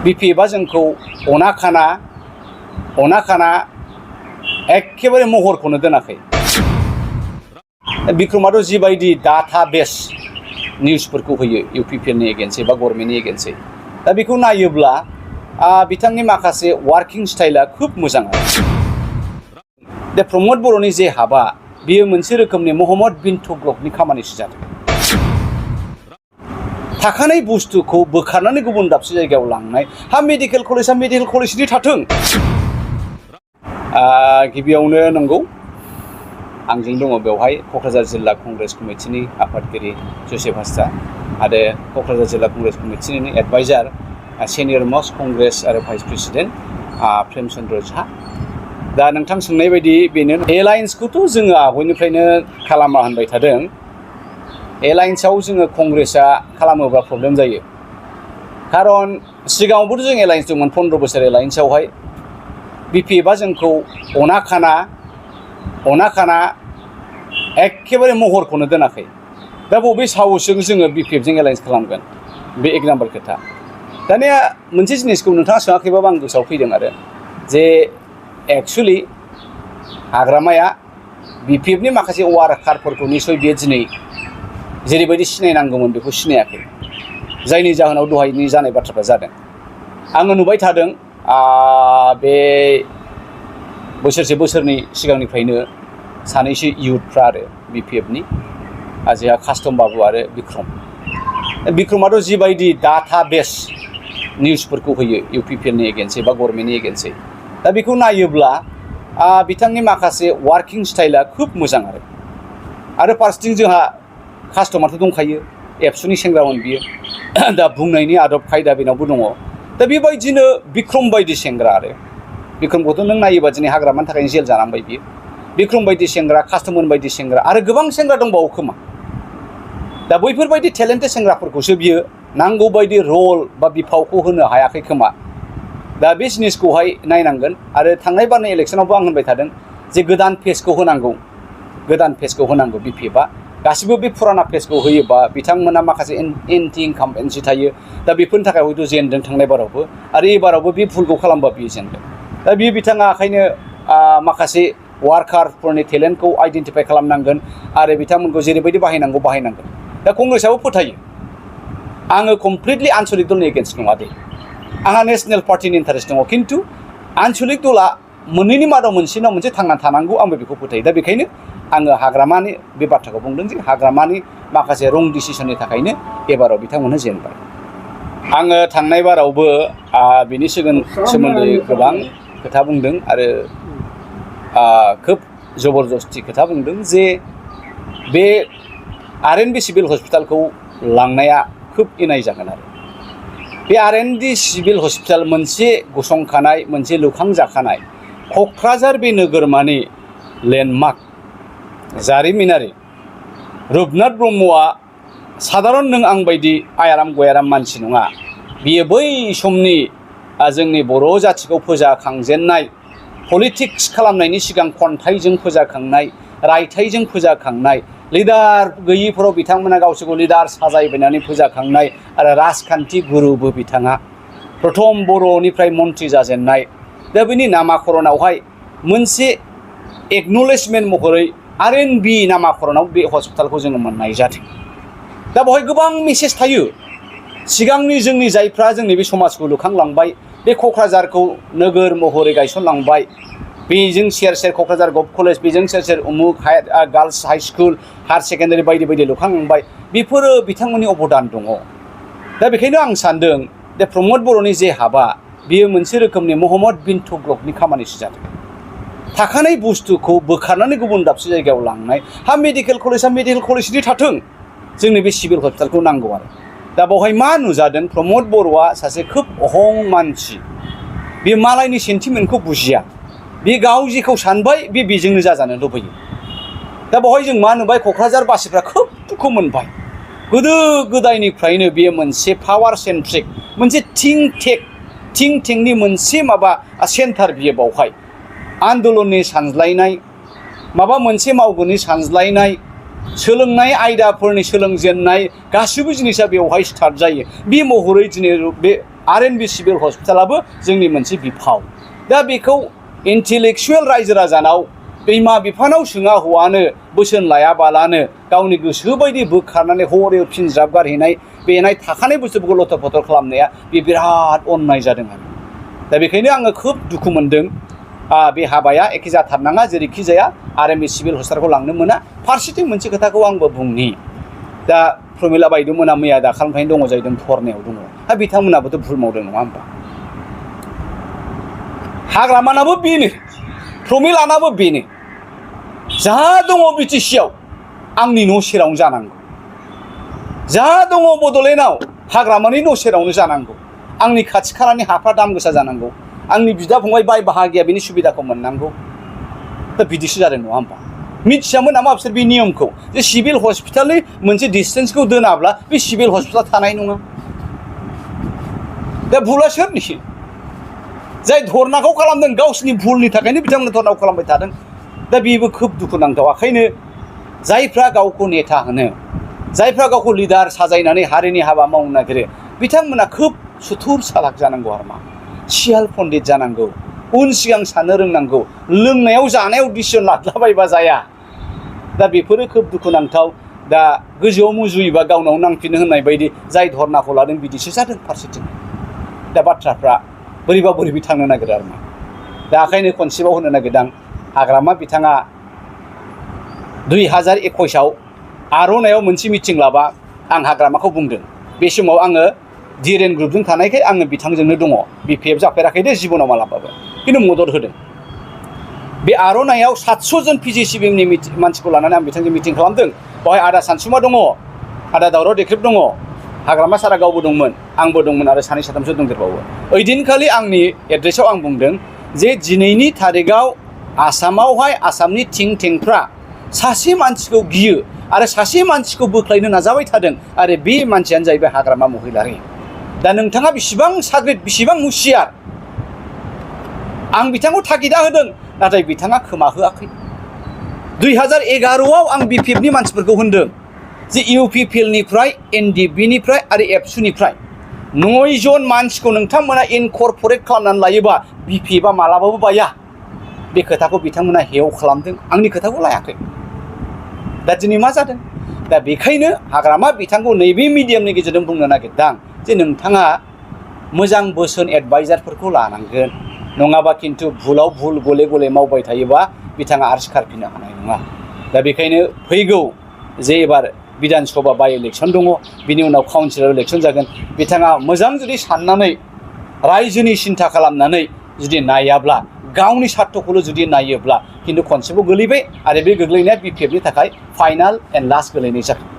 B.P.F जोंखौ onnakana एखेबारे महरखौनो दोनाखै। बिक्रमाथ' जिबायदि डाटाबेस निउसफोरखौ होयो UPPनि एगेन्सै बा गभर्नमेन्टनि एगेन्सै, दा बेखौ नायोब्ला बिथांनि माखासे वार्किं स्टाइला खोब मोजां। दा प्रमद बर'नि जे हाबा बियो मोनसे रोखोमनि महम्मद बिन तुगलकनि खामानिसो जादों। थाखानाय बुस्थुखौ बोखारनानै गुबुन दाबसे जायगायाव लांनाय। मेडिकेल कलेजनि थाथों। गिबियावनो नंगौ आंजों दङ बेवहाय क'क्राझार जिल्ला कंग्रेस कमिटिनि आफादगिरि जसेफ हास्रा आरो क'क्राझार जिल्ला कंग्रेस कमिटिनि एडभाइजार सिनियर मस्ट कंग्रेस आरो भाइस प्रेसिडेन्ट प्रेम चन्द्र झा। दा नोंथां सोंनाय बायदि बेनो एलायन्सखौथ' जोङो आवगायनिफ्रायनो खालामा होनबाय थादों। एलायन्सआव जोङो कंग्रेसआ खालामोबा प्रब्लेम जायो, खारन सिगाङावबोथ' जों एलायन्स दंमोन 15 बोसोर एलायन्सआवहाय B.P.F जोंखौ onnakana एखेबारे महरखौनो दोनाखै। दा बबे साहसजों जोङो B.P.F जों एलायन्स खालामगोन, बे एक नाम्बार खोथा। दानिया मोनसे जिनिसखौ नोंथाङा सोङाखैबाबो आं गोसोआव फैदों आरो जे एक्सुवेलि हाग्रामाया B.P.F नि माखासे वार्कारफोरखौ निसय बियो दिनै जेरैबायदि सिनायनांगौमोन बेखौ सिनायाखै, जायनि जाहोनाव दहायनि जानाय बाथ्राफ्रा जादों। आङो नुबाय थादों बे बोसोरनै सिगांनिफ्रायनो सानैसो इयुथफ्रा आरो B.P.F नि जोंहा कास्टम बाबु आरो बिक्रमाथ' जिबायदि डाटाबेस निउसफोरखौ होयो UPPनि एगेन्सै बा गभर्नमेन्टनि एगेन्सै, दा बेखौ नायोब्ला बिथांनि माखासे वार्किं स्टाइला खोब मोजां आरो फारसेथिं जोंहा कास्टमारथ' दंखायो, एबसुनि सेंग्रामोन बियो। दा बुंनायनि आदब खायदा बेनावबो दङ। दा बेबायदिनो बिक्रम बायदि सेंग्रा आरो बिक्रमखौथ' नों नायोबा दिनै हाग्रामानि थाखायनो जेल जानांबाय बियो। बिक्रम बायदि सेंग्रा, कास्टमोन बायदि सेंग्रा आरो गोबां सेंग्रा दंबावो खोमा। दा बैफोरबायदि टेलेन्टेड सेंग्राफोरखौसो बियो नांगौ बायदि रल बा बिफावखौ होनो हायाखै खोमा। दा बे जिनिसखौहाय नायनांगोन। आरो थांनाय बारनाय इलेक्सनावबो आं होनबाय थादों जे गोदान फेसखौ होनांगौ B.P.F गासिबो बे फुराना फेसखौ होयोबा बिथांमोना माखासे एन्टि इनकामबेन्सि थायो। दा बेफोरनि थाखाय हयथ' जेनदों थांनाय बारावबो, आरो एबारावबो बे भुलखौ खालामबा बियो जेनदों। दा बिथाङा ओंखायनो माखासे वार्कारफोरनि टेलेन्टखौ आइडेन्टिफाइ खालामनांगोन आरो बिथांमोनखौ जेरैबायदि बाहायनांगोन। दा कंग्रेसआबो फोथायो आङो कमप्लिटलि आनसलिक दलनि एगेन्स्ट नङा दे, आंहा नेसनेल पार्टिनि इन्टारेस्ट दङ, खिन्थु आनसलिक दला मोननैनि मादाव मोनसेनाव मोनसे थांना थानांगौ, आंबो बेखौ फोथायो। दा बेखायनो आङो हाग्रामानि बे बाथ्राखौ बुंदों जे हाग्रामानि माखासे रं डिसिसननि थाखायनो एबाराव बिथांमोनहा जेनबाय। आङो थांनाय बारावबो बिनि सोमोन्दै गोबां खोथा बुंदों आरो खोब जबरदस्ति खोथा बुंदों जे बे R&D सिभिल हस्पिटालखौ लांनाया खोब इनाय जागोन। आरो बे R&D सिभिल हस्पिटाल मोनसे गसंखानाय, मोनसे लुखांजाखानाय क'क्राझार बे नोगोरमानि लेन्डमार्क जारिमिनारि रुपनाथ ब्रह्मआ साधारन नों आं बायदि आयाराम गयाराम मानसि नङा। बियो बै समनि जोंनि बर' जाथिखौ फोजाखांजेननाय, पलिटिक्स खालामनायनि सिगां खन्थाइजों फोजाखांनाय, रायथाइजों फोजाखांनाय, लिडार गैयिफोराव बिथांमोना गावसोरखौ लिडार साजायबायनानै फोजाखांनाय आरो राजखान्थि गुरुबो बिथाङा प्रथम बर'निफ्राय मन्त्रि जाजेननाय। दा बेनि नामाकरनावहाय मोनसे एक्न'लेजमेन्ट महरै R&B नामाकरनाव बे हस्पिटालखौ जोङो मोननाय जादों। दा बेवहाय गोबां मेसेज थायो। सिगांनि जोंनि जायफ्रा जोंनि बे समाजखौ लुखांलांबाय, बे क'क्राझारखौ नोगोर महरै गायसनलांबाय, बेजों सेर सेर क'क्राझार गभ कलेज, बेजों सेर सेर उमुक girls high school, higher secondary बायदि बायदि लुखांलांबाय, बेफोरो बिथांमोननि अबदान दङ। दा बेखायनो आं सानदों जे प्रमद बर'नि जे हाबा बियो मोनसे रोखोमनि महम्मद बिन तुगलकनि खामानिसो जादों। थाखानाय बुस्थुखौ बोखारनानै गुबुन दाबसे जायगायाव लांनाय। मेडिकेल कलेजनि थाथों, जोंनि बे सिभिल हस्पिटालखौ नांगौ। आरो दा बेवहाय मा नुजादों, प्रमद बर'आ सासे खोब अहं मानसि। बे मालायनि सेन्टिमेन्टखौ बुजिया, बे गाव जेखौ सानबाय बेजोंनो जाजानो लुबैयो। दा बेवहाय जों मा नुबाय, क'क्राझारबासिफ्रा खोब दुखु मोनबाय। गोदो गोदायनिफ्रायनो बेयो मोनसे पावार सेन्ट्रिक, मोनसे थिंक टेंकनि मोनसे माबा सेन्टार बियो। बावहाय आन्दलननि सानज्लायनाय, माबा मोनसे मावगोननि सानज्लायनाय, सोलोंनाय आयदाफोरनि सोलोंजेननाय गासिबो जिनिसा बेवहाय स्टार्ट जायो। बे महरै दिनै बे R&B सिभिल हस्पिटालाबो जोंनि मोनसे बिफाव दा बेखौ इन्टेलेक्सुवेल रायजो राजानाव बिमा बिफानाव सोङा हौवानो बोसोन लायाबालानो गावनि गोसो बायदि बोखारनानै हरै फिनज्राब गारहैनाय बेनाय थाखानाय बुस्थुफोरखौ लथर फथर खालामनाया बे बिराद अननाय जादों आरो दा बेखायनो आङो खोब दुखु मोनदों बे हाबाया एखे जाथारनाङा जेरैखि जाया R&B सिभिल हस्पिटालखौ लांनो मोना फारसेथिं मोनसे खोथाखौ आंबो बुंनि दा प्रमिला बायद'मोना मैया दाखालिनिफ्रायनो दङ जाहैदों धरनायाव दङ दा बिथांमोनाबोथ' भुल मावदों नङा होमबा हाग्रामानाबो बेनो प्रमिलानाबो बेनो जा दङ बिटिसिआव आंनि न' सेरावनो जानांगौ जा दङ बड'लेण्डआव हाग्रामानि न' सेरावनो जानांगौ आंनि खाथि खालानि हाफ्रा दाम गोसा जानांगौ आंनि बिदा फंबाय बाय बाहागिया बेनि सुबिदाखौ मोननांगौ दा बिदिसो जादों नङा होमबा मिथियामोन नामा बिसोर बे नियमखौ जे सिभिल हस्पिटालनि मोनसे डिस्टेन्सखौ दोनाब्ला बे सिभिल हस्पिटाल थानाय नङा दा भुला सोरनि जाय धरनाखौ खालामदों गावसिनि भुलनि थाखायनो बिथांमोना धरनाखौ खालामबाय थादों दा बेबो खोब दुखुनांथाव ओंखायनो जायफ्रा गावखौ नेता होनो जायफ्रा गावखौ लिडार साजायनानै हारिनि हाबा मावनो नागिरो बिथांमोना खोब सुथुर सालाक जानांगौ आरो मा सियाल पण्डित जानांगौ उन सिगां साननो रोंनांगौ लोंनायाव जानायाव डिसिसन लादलाबायबा जाया दा बेफोरो खोब दुखुनांथाव दा गोजौआव मुजुयोबा गावनाव नांफिनो होननाय बायदि जाय धरनाखौ लादों बिदिसो जादों फारसेथिं दा बाथ्राफ्रा बोरैबा बोरैबि थांनो नागिरो आरो मा दा ओंखायनो खनसेबाव होनो नागिरदों हाग्रामा बिथाङा 2021आव आर'नायाव मोनसे मिटिं लाबा आं हाग्रामाखौ बुंदों बे समाव आङो डिरेन ग्रुपजों थानायखाय आङो बिथांजोंनो दङ B.P.F जाफेराखै दे जिबनाव मालाबाबो खिन्थु मदद होदों बे आर'नायाव 700 जन PGCBनि मानसिखौ लानानै आं बिथांजों मिटिं खालामदों बेवहाय आदा सानसुमा दङ आदा दावराव देख्रेब दङ हाग्रामा सारा गावबो दंमोन आंबो दंमोन आरो सानै साथामसो दंदेरबावो ओइदिनखालि आंनि एड्रेसाव आं बुंदों जे दिनैनि थारिखआव आसामावहाय आसामनि थिं टेंफ्रा सासे मानसिखौ गियो आरो सासे मानसिखौ बोख्लायनो नाजाबाय थादों आरो बे मानसियानो जाहैबाय हाग्रामा महिलारि दा नोंथाङा बेसेबां साग्रिद बेसेबां हुसियार आं बिथांखौ थागिदा होदों नाथाय बिथाङा खोमा होआखै 2011आव आं B.P.F नि मानसिफोरखौ होनदों जे UPPLनिफ्राय NDBनिफ्राय आरो एबसुनिफ्राय 9 जन मानसिखौ नोंथांमोना इनकर्परेट खालामनानै लायोबा B.P.F मालाबाबो बाया बे खोथाखौ बिथांमोना हेव खालामदों आंनि खोथाखौ लायाखै दा दिनै मा जादों दा बेखायनो हाग्रामा बिथांखौ नैबे मिडियामनि गेजेरजों बुंनो नागिरदों जे नोंथाङा मोजां बोसोन एडभाइजारफोरखौ लानांगोन नङाबा खिन्थु भुलाव भुल गले गले मावबाय थायोबा बिथाङा आरो सिखारफिननो हानाय नङा दा बेखायनो फैगौ जे एबार बिधान सभा बाय इलेक्सन दङ बिनि उनाव काउन्सिलर इलेक्सन जागोन बिथाङा मोजां जुदि साननानै रायजोनि सिन्था खालामनानै जुदि नायाब्ला गावनि सार्थखौल' जुदि नायोब्ला खिन्थु खनसेबो गोलैबाय आरो बे गोग्लैनाया B.P.F नि थाखाय फाइनाल एन्ड लास्ट गोलैनाय जागोन